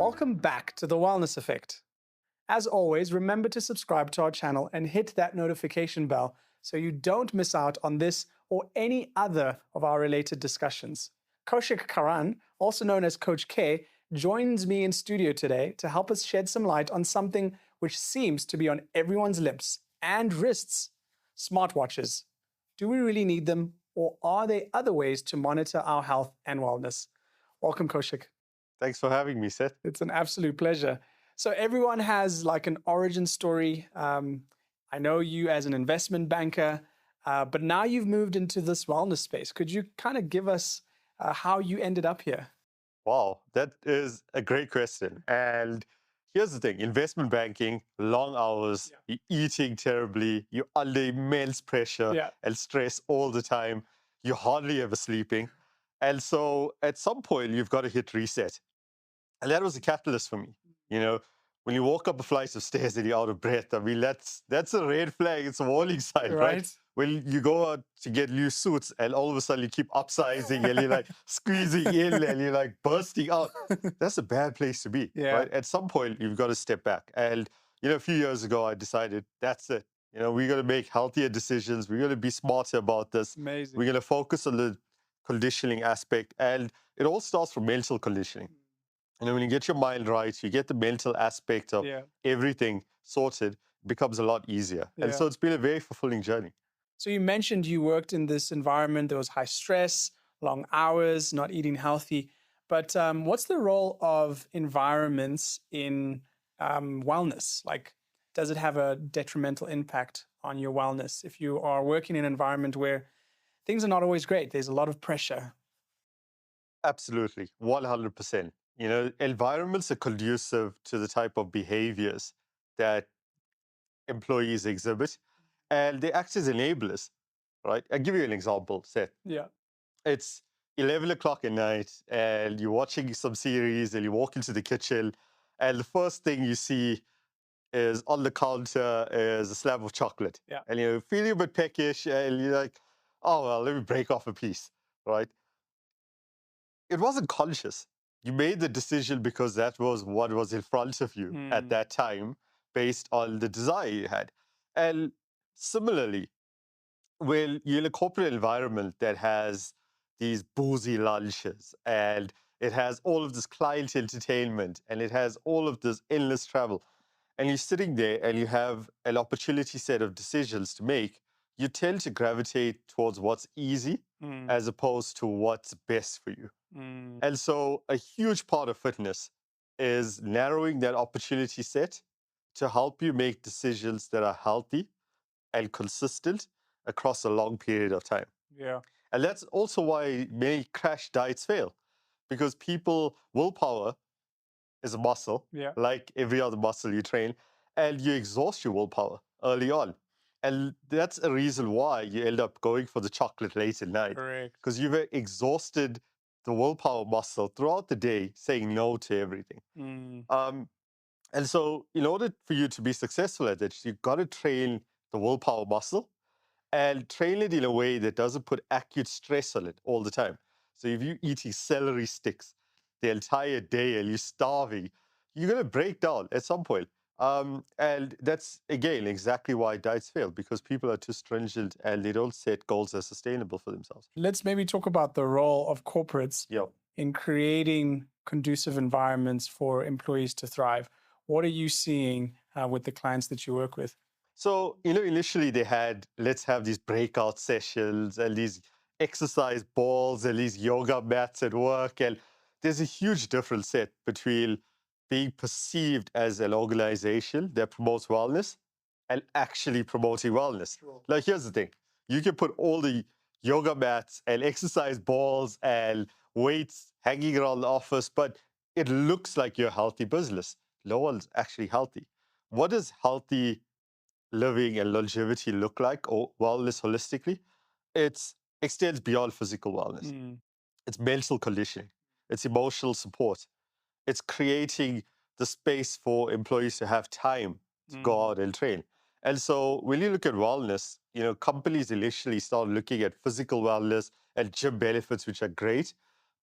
Welcome back to The Wellness Effect. As always, remember to subscribe to our channel and hit that notification bell so you don't miss out on this or any other of our related discussions. Koshiek Karan, also known as Coach K, joins me in studio today to help us shed some light on something which seems to be on everyone's lips and wrists: smartwatches. Do we really need them, or are there other ways to monitor our health and wellness? Welcome, Koshiek. Thanks for having me, Seth. It's an absolute pleasure. So everyone has like an origin story. I know you as an investment banker, but now you've moved into this wellness space. Could you kind of give us how you ended up here? Wow, that is a great question. And here's the thing: investment banking, long hours, you're eating terribly, you're under immense pressure Yeah. and stress all the time, you're hardly ever sleeping. And so at some point, you've got to hit reset. And that was a catalyst for me. You know, when you walk up a flight of stairs and you're out of breath, I mean, that's a red flag. It's a warning sign, right? Right. When you go out to get new suits and all of a sudden you keep upsizing and you're like squeezing in and you're like bursting out, that's a bad place to be, Yeah. right? At some point, you've got to step back. And, a few years ago, I decided that's it. We're going to make healthier decisions. We're going to be smarter about this. Amazing. We're going to focus on the conditioning aspect. And it all starts from mental conditioning. When you get your mind right, you get the mental aspect of Yeah. everything sorted, it becomes a lot easier. And Yeah. so it's been a very fulfilling journey. So you mentioned you worked in this environment. There was high stress, long hours, not eating healthy. But what's the role of environments in wellness? Like, does it have a detrimental impact on your wellness if you are working in an environment where things are not always great? There's a lot of pressure. Absolutely, 100%. Environments are conducive to the type of behaviors that employees exhibit, and they act as enablers, right? I'll give you an example, Seth. Yeah. It's 11 o'clock at night, and you're watching some series, and you walk into the kitchen, and the first thing you see is on the counter is a slab of chocolate. Yeah. And you're feeling a bit peckish, and you're like, oh, well, let me break off a piece, right? It wasn't conscious. You made the decision because that was what was in front of you at that time based on the desire you had. And similarly, when you're in a corporate environment that has these boozy lunches and it has all of this client entertainment and it has all of this endless travel, and you're sitting there and you have an opportunity set of decisions to make, you tend to gravitate towards what's easy as opposed to what's best for you. And so a huge part of fitness is narrowing that opportunity set to help you make decisions that are healthy and consistent across a long period of time. Yeah. And that's also why many crash diets fail, because willpower is a muscle, Yeah. like every other muscle you train, and you exhaust your willpower early on. And that's a reason why you end up going for the chocolate late at night, Correct. because you've exhausted the willpower muscle throughout the day, saying no to everything. Um, and so, in order for you to be successful at it, you've got to train the willpower muscle and train it in a way that doesn't put acute stress on it all the time. So if you're eating celery sticks the entire day and you're starving, you're going to break down at some point. And that's, again, exactly why diets fail, because people are too stringent and they don't set goals as sustainable for themselves. Let's maybe talk about the role of corporates Yeah. in creating conducive environments for employees to thrive. What are you seeing with the clients that you work with? So, initially they had, let's have these breakout sessions and these exercise balls and these yoga mats at work. And there's a huge difference set between being perceived as an organization that promotes wellness and actually promoting wellness. Sure. Like, here's the thing: you can put all the yoga mats and exercise balls and weights hanging around the office, but it looks like you're a healthy business. No one's actually healthy. What does healthy living and longevity look like, or wellness holistically? It extends beyond physical wellness. It's mental conditioning. It's emotional support. It's creating the space for employees to have time to go out and train. And so when you look at wellness, companies initially start looking at physical wellness and gym benefits, which are great.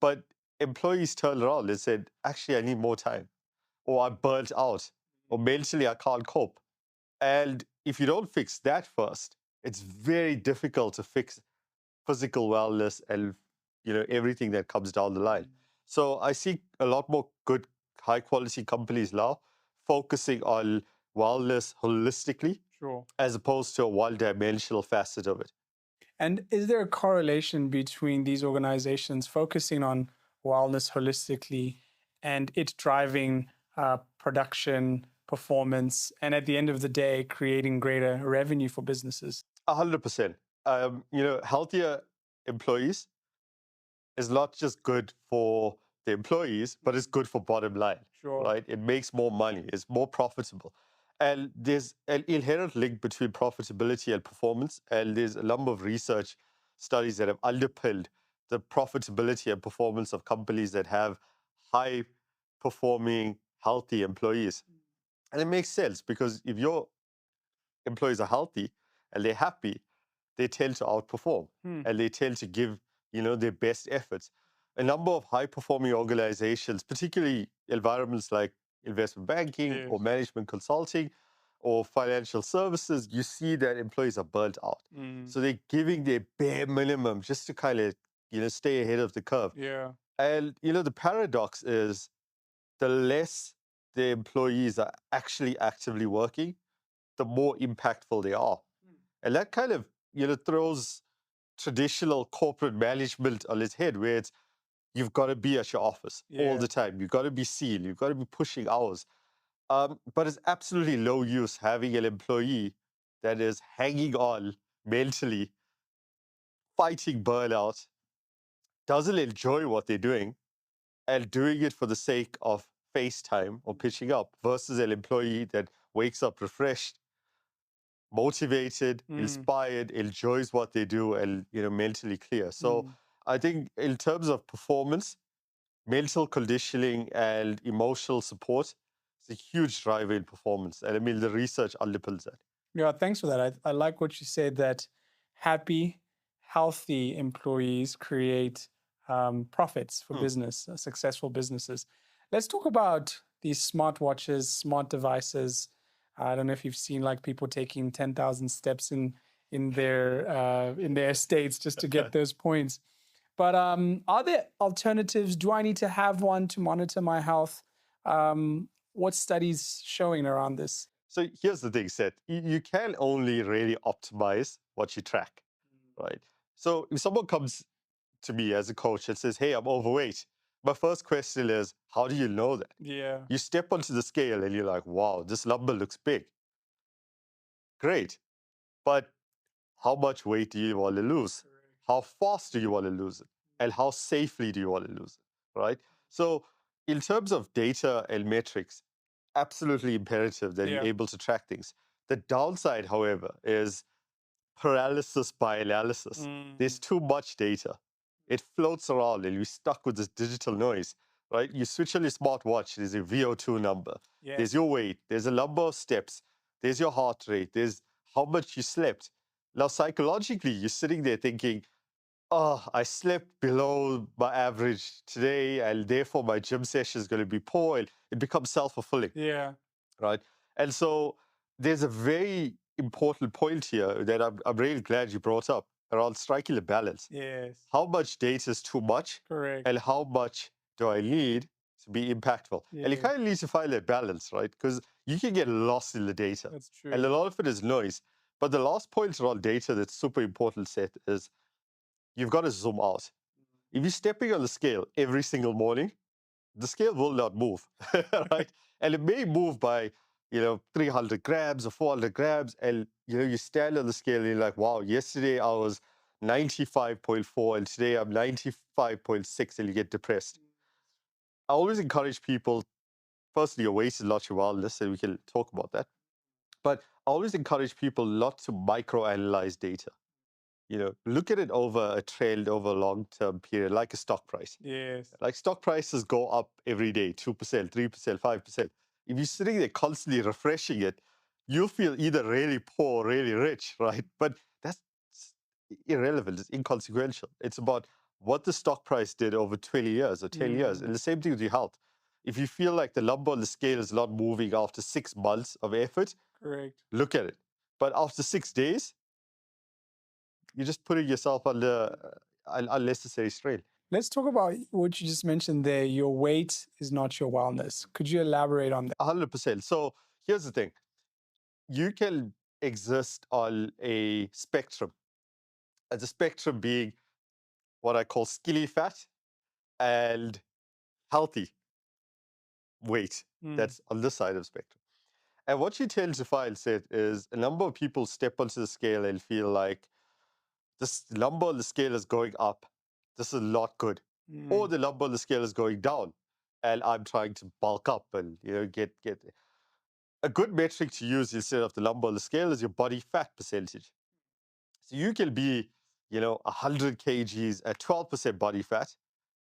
But employees turned around and said, actually, I need more time. or I'm burnt out, or mentally I can't cope. And if you don't fix that first, it's very difficult to fix physical wellness and everything that comes down the line. So I see a lot more good, high quality companies now focusing on wellness holistically Sure. as opposed to a one-dimensional facet of it. And is there a correlation between these organizations focusing on wellness holistically and it driving production, performance, and at the end of the day, creating greater revenue for businesses? 100%. Healthier employees is not just good for the employees, but it's good for bottom line, Sure. right? It makes more money, it's more profitable. And there's an inherent link between profitability and performance. And there's a number of research studies that have underpinned the profitability and performance of companies that have high performing, healthy employees. And it makes sense because if your employees are healthy and they're happy, they tend to outperform and they tend to give, their best efforts. A number of high-performing organizations, particularly environments like investment banking or Yes. management consulting or financial services, you see that employees are burnt out. So they're giving their bare minimum just to kind of, stay ahead of the curve. Yeah. And, the paradox is the less the employees are actually actively working, the more impactful they are. And that kind of, throws traditional corporate management on its head, where it's you've got to be at your office all Yeah. the time. You've got to be seen. You've got to be pushing hours. But it's absolutely no use having an employee that is hanging on mentally, fighting burnout, doesn't enjoy what they're doing, and doing it for the sake of FaceTime or pitching up versus an employee that wakes up refreshed, motivated, inspired, enjoys what they do, and mentally clear. So I think in terms of performance, mental conditioning and emotional support is a huge driver in performance. And I mean the research underpins that. Yeah, thanks for that. I like what you said that happy, healthy employees create profits for business, successful businesses. Let's talk about these smartwatches, smart devices. I don't know if you've seen like people taking 10,000 steps in their estates just to get those points. But are there alternatives? Do I need to have one to monitor my health? What studies showing around this? So here's the thing, Seth. You can only really optimize what you track, right? So if someone comes to me as a coach and says, "Hey, I'm overweight," my first question is, how do you know that? Yeah. You step onto the scale and you're like, wow, this number looks big. Great. But how much weight do you want to lose? How fast do you want to lose it? And how safely do you want to lose it? Right? So, in terms of data and metrics, absolutely imperative that you're Yeah. able to track things. The downside, however, is paralysis by analysis. There's too much data. It floats around and you're stuck with this digital noise, right? You switch on your smartwatch, there's a VO2 number, there's Yes. your weight, there's a number of steps, there's your heart rate, there's how much you slept. Now, psychologically, you're sitting there thinking, oh, I slept below my average today, and therefore my gym session is going to be poor. And it becomes self-fulfilling, Yeah. right? And so there's a very important point here that I'm really glad you brought up around striking the balance. Yes. How much data is too much, Correct. and how much do I need to be impactful? And you Yeah. kind of need to find that balance, right? Because you can get lost in the data, That's and a true. lot of it is noise. But the last point around data that's super important, Seth, is you've got to zoom out. If you're stepping on the scale every single morning, the scale will not move, right? And it may move by, 300 grams or 400 grams. And, you stand on the scale and you're like, wow, yesterday I was 95.4 and today I'm 95.6, and you get depressed. I always encourage people, firstly, your weight is not your wellness, and we can talk about that. But I always encourage people not to microanalyze data. Look at it over a trend, over a long-term period, like a stock price. Yes. Like stock prices go up every day, 2%, 3%, 5%. If you're sitting there constantly refreshing it, you'll feel either really poor or really rich, right? But that's irrelevant. It's inconsequential. It's about what the stock price did over 20 years or 10 years. And the same thing with your health. If you feel like the number on the scale is not moving after 6 months of effort, Correct. look at it. But after 6 days, you're just putting yourself under unnecessary strain. Let's talk about what you just mentioned there. Your weight is not your wellness. Could you elaborate on that? 100%. So here's the thing. You can exist on a spectrum. As a spectrum being what I call skinny fat and healthy weight. That's on this side of the spectrum. And what you tend to find, Seth, is a number of people step onto the scale and feel like this number on the scale is going up. This is not good. Or the number on the scale is going down. And I'm trying to bulk up and get a good metric to use instead of the number on the scale is your body fat percentage. So you can be, 100 kgs at 12% body fat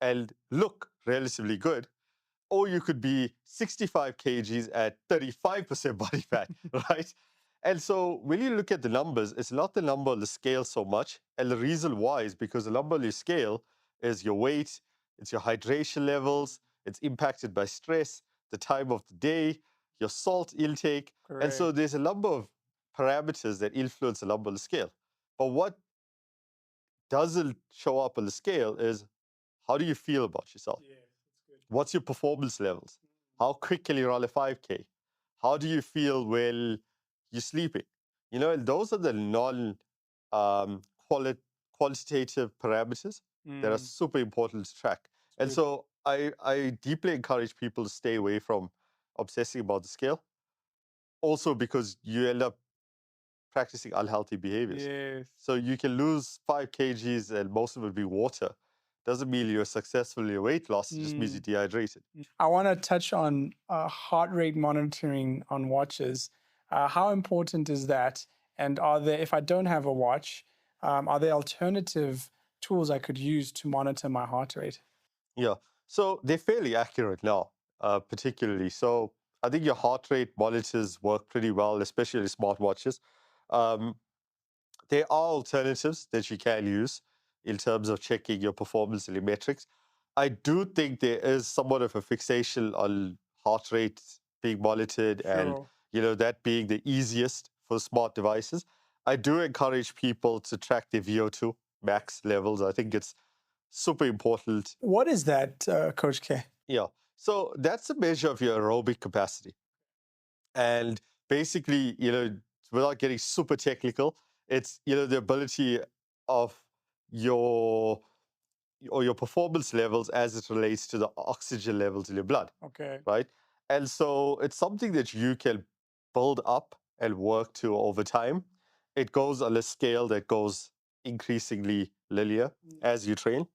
and look relatively good. Or you could be 65 kgs at 35% body fat, right? And so when you look at the numbers, it's not the number on the scale so much. And the reason why is because the number on the scale is your weight, it's your hydration levels, it's impacted by stress, the time of the day, your salt intake. Correct. And so there's a number of parameters that influence the number on the scale. But what doesn't show up on the scale is how do you feel about yourself? Yeah, that's good. What's your performance levels? How quick can you run a 5K? How do you feel when you're sleeping? And those are the quantitative parameters that are super important to track. And so I deeply encourage people to stay away from obsessing about the scale. Also because you end up practicing unhealthy behaviors. Yes. So you can lose 5 kgs and most of it be water. Doesn't mean you're successful in your weight loss. It just means you're dehydrated. I want to touch on heart rate monitoring on watches. How important is that? And if I don't have a watch, are there alternative tools I could use to monitor my heart rate? Yeah. So they're fairly accurate now, particularly. So I think your heart rate monitors work pretty well, especially smartwatches. There are alternatives that you can use in terms of checking your performance and your metrics. I do think there is somewhat of a fixation on heart rate being monitored and that being the easiest for smart devices. I do encourage people to track their VO2 max levels. I think it's super important. What is that, Coach K? Yeah. So that's a measure of your aerobic capacity. And basically, without getting super technical, it's, the ability of your performance levels as it relates to the oxygen levels in your blood. Okay. Right. And so it's something that you can build up and work to over time. It goes on a scale that goes increasingly linear as you train.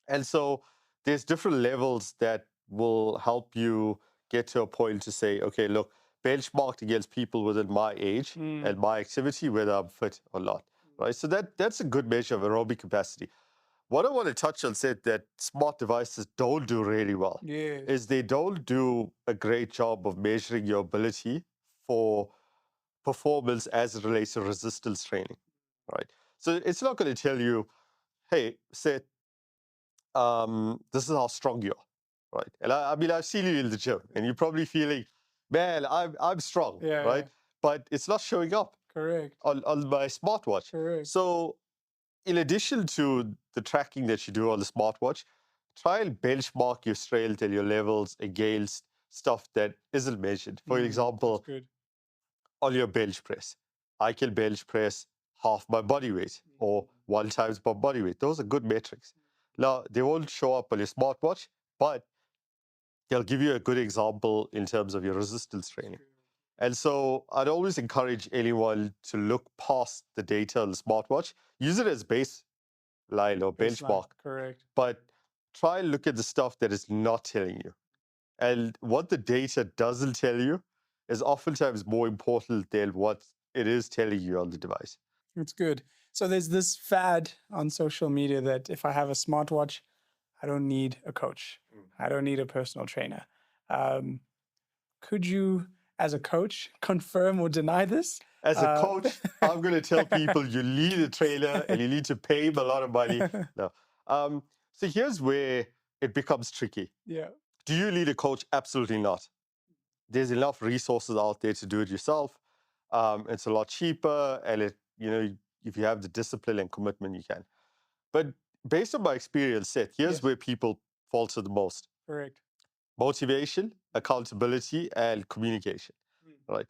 And so there's different levels that will help you get to a point to say, okay, look, benchmarked against people within my age and my activity, whether I'm fit or not, right? So that's a good measure of aerobic capacity. What I want to touch on, said that smart devices don't do really well, is they don't do a great job of measuring your ability for performance as it relates to resistance training, right? So it's not going to tell you, hey, Seth, this is how strong you are, right? And I mean, I've seen you in the gym, and you're probably feeling, man, I'm strong, right? But it's not showing up on my smartwatch. So in addition to the tracking that you do on the smartwatch, try and benchmark your strength and your levels against stuff that isn't measured. For example, on your bench press, I can bench press half my body weight or 1 times my body weight. Those are good metrics. Now, they won't show up on your smartwatch, but they'll give you a good example in terms of your resistance training. And so I'd always encourage anyone to look past the data on the smartwatch, use it as baseline or benchmark. Correct. But try and look at the stuff that is not telling you. And what the data doesn't tell you is oftentimes more important than what it is telling you on the device. It's good. So there's this fad on social media that if I have a smartwatch, I don't need a coach. I don't need a personal trainer. Could you, as a coach, confirm or deny this? As a coach, I'm going to tell people you need a trainer and you need to pay him a lot of money. No. So here's where it becomes tricky. Yeah. Do you need a coach? Absolutely not. There's enough resources out there to do it yourself. It's a lot cheaper, and if you have the discipline and commitment, you can. But based on my experience, Seth, here's Yes. where people falter the most: Correct. motivation, accountability, and communication. Right?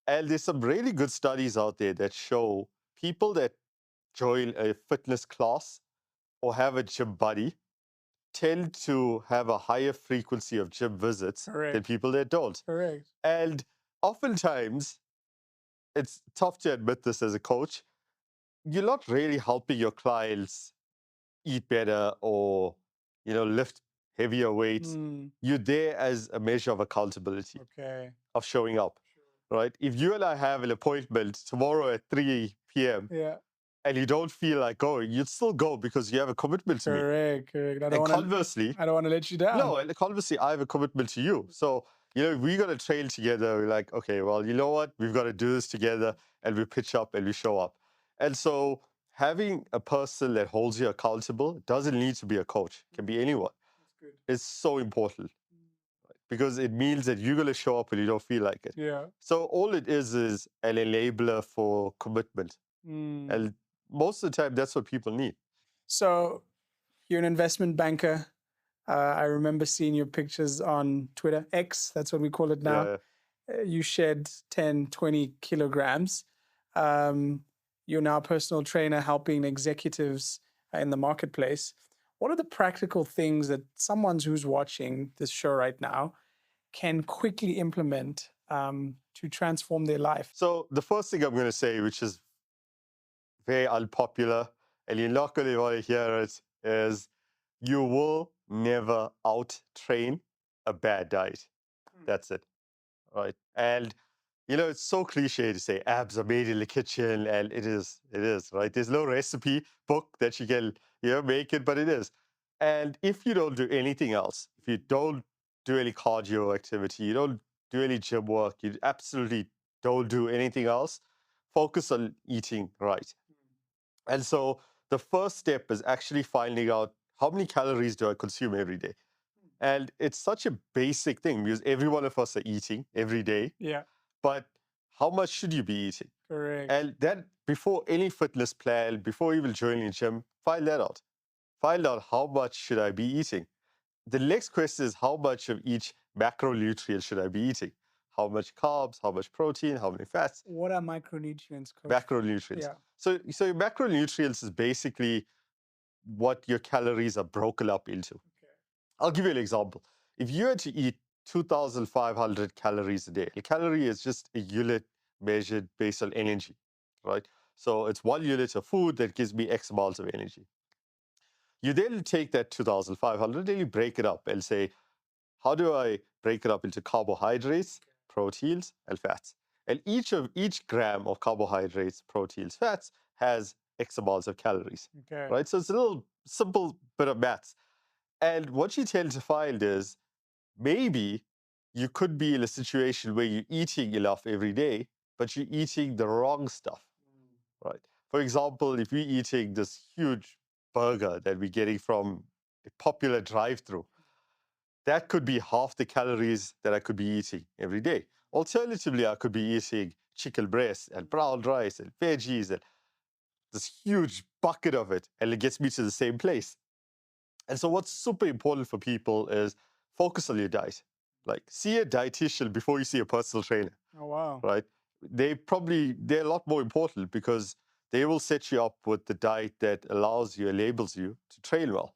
And there's some really good studies out there that show people that join a fitness class or have a gym buddy tend to have a higher frequency of gym visits than Correct. people that don't. Correct. And oftentimes, it's tough to admit this as a coach, you're not really helping your clients eat better or, lift heavier weights. Mm, You're there as a measure of accountability, okay. of showing up, right? If you and I have an appointment tomorrow at 3 p.m. Yeah. and you don't feel like going, you'd still go because you have a commitment to me. Correct. Correct. And conversely, I don't want to let you down. no, and conversely, I have a commitment to you. So, we got to train together. We're like, okay, well, you know what? We've got to do this together, and we pitch up and we show up. And so having a person that holds you accountable doesn't need to be a coach. It can be anyone. That's good. It's so important because it means that you're going to show up when you don't feel like it. Yeah. So all it is an enabler for commitment. Mm. And most of the time, that's what people need. So you're an investment banker. I remember seeing your pictures on Twitter, X, that's what we call it now. Yeah. You shed 10, 20 kilograms. You're now a personal trainer helping executives in the marketplace. What are the practical things that someone who's watching this show right now can quickly implement to transform their life? So the first thing I'm going to say, which is very unpopular, and you're not going to want to hear it, is you will never out-train a bad diet. That's it, right? And, it's so cliche to say abs are made in the kitchen, and it is, right? There's no recipe book that you can, make it, but it is. And if you don't do anything else, if you don't do any cardio activity, you don't do any gym work, you absolutely don't do anything else, focus on eating right. And so the first step is actually finding out how many calories do I consume every day. And it's such a basic thing because every one of us are eating every day. Yeah. But how much should you be eating? Correct. And that before any fitness plan, before even joining a gym, find that out. Find out how much should I be eating. The next question is how much of each macronutrient should I be eating? How much carbs, how much protein, how many fats? What are micronutrients, Coach? Macronutrients. Yeah. So your macronutrients is basically what your calories are broken up into. Okay. I'll give you an example. If you had to eat 2,500 calories a day, a calorie is just a unit measured based on energy, right? So it's 1 unit of food that gives me X amounts of energy. You then take that 2,500 and you break it up and say, how do I break it up into carbohydrates, proteins, and fats? And each gram of carbohydrates, proteins, fats has X amounts of calories, Okay. right? So it's a little simple bit of maths. And what you tend to find is maybe you could be in a situation where you're eating enough every day, but you're eating the wrong stuff, right? For example, if you're eating this huge burger that we're getting from a popular drive-through, that could be half the calories that I could be eating every day. Alternatively, I could be eating chicken breast and brown rice and veggies and this huge bucket of it, and it gets me to the same place. And so what's super important for people is focus on your diet. Like, see a dietitian before you see a personal trainer. Oh, wow. Right? They're a lot more important because they will set you up with the diet that allows you, enables you to train well.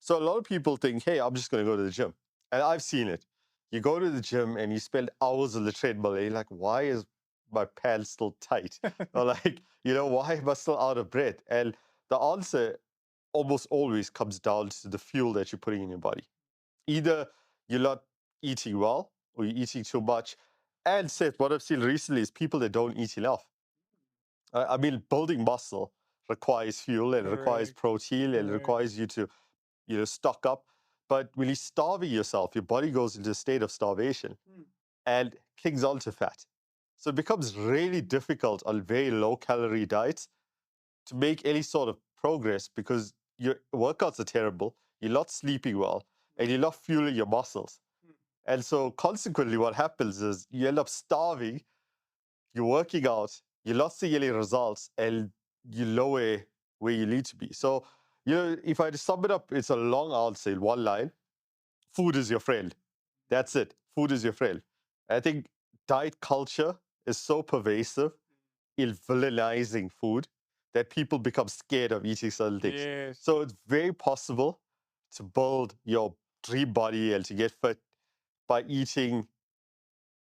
So a lot of people think, hey, I'm just going to go to the gym. And I've seen it. You go to the gym and you spend hours on the treadmill and you're like, why is my pants still tight? Or like, why am I still out of breath? And the answer almost always comes down to the fuel that you're putting in your body. Either you're not eating well or you're eating too much. And Seth, what I've seen recently is people that don't eat enough. I mean, building muscle requires fuel and it requires protein and it requires you to, stock up. But when you're starving yourself, your body goes into a state of starvation and clings onto fat. So it becomes really difficult on very low calorie diets to make any sort of progress because your workouts are terrible, you're not sleeping well, and you're not fueling your muscles. And so consequently, what happens is you end up starving, you're working out, you're not seeing any results, and you're nowhere where you need to be. So, if I sum it up, it's a long answer in one line. Food is your friend. That's it. Food is your friend. I think diet culture is so pervasive in villainizing food that people become scared of eating certain things. Yes. So it's very possible to build your dream body and to get fit by eating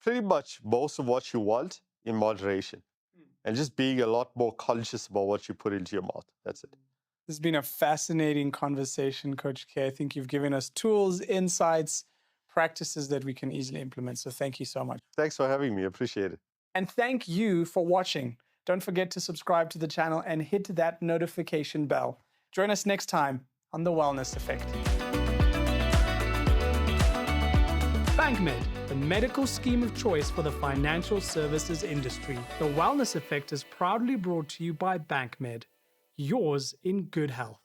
pretty much most of what you want in moderation and just being a lot more conscious about what you put into your mouth. That's it. This has been a fascinating conversation, Coach K. I think you've given us tools, insights, practices that we can easily implement. So thank you so much. Thanks for having me. Appreciate it. And thank you for watching. Don't forget to subscribe to the channel and hit that notification bell. Join us next time on The Wellness Effect. BankMed, the medical scheme of choice for the financial services industry. The Wellness Effect is proudly brought to you by BankMed, yours in good health.